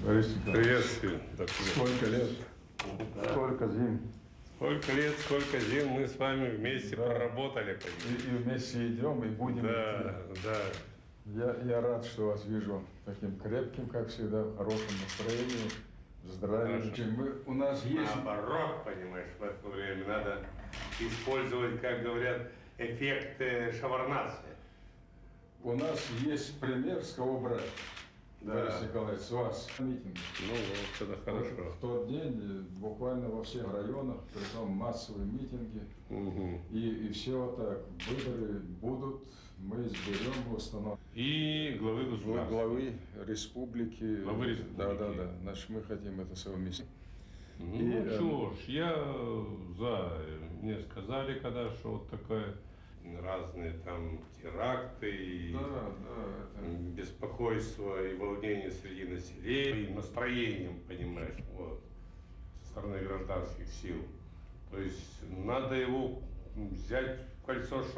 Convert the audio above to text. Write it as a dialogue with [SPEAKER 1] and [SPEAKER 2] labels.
[SPEAKER 1] Приветствую.
[SPEAKER 2] Сколько лет? Сколько зим?
[SPEAKER 1] Сколько лет, сколько зим мы с вами вместе проработали.
[SPEAKER 2] И вместе идем, и будем идти.
[SPEAKER 1] Да.
[SPEAKER 2] Я рад, что вас вижу таким крепким, как всегда, в хорошем настроении, в здравии. У нас есть...
[SPEAKER 1] Наоборот, понимаешь, в это время надо использовать, как говорят, эффект шаварнации.
[SPEAKER 2] У нас есть пример, с кого брать.
[SPEAKER 1] Да.
[SPEAKER 2] Борис Николаевич, с вас митинг.
[SPEAKER 1] Ну, вот это хорошо.
[SPEAKER 2] В тот день буквально во всех районах, притом массовые митинги.
[SPEAKER 1] Угу.
[SPEAKER 2] И все так, выборы будут, мы изберем, установим.
[SPEAKER 1] И главы государства.
[SPEAKER 2] Главы республики.
[SPEAKER 1] Главы республики.
[SPEAKER 2] Да. Значит, мы хотим это совместить.
[SPEAKER 1] Ну, что ж, я за. Мне сказали, когда, что вот такая разные там теракты и
[SPEAKER 2] это...
[SPEAKER 1] беспокойство и волнение среди населения, и настроением, понимаешь, вот, со стороны гражданских сил. То есть надо его взять в кольцо, чтобы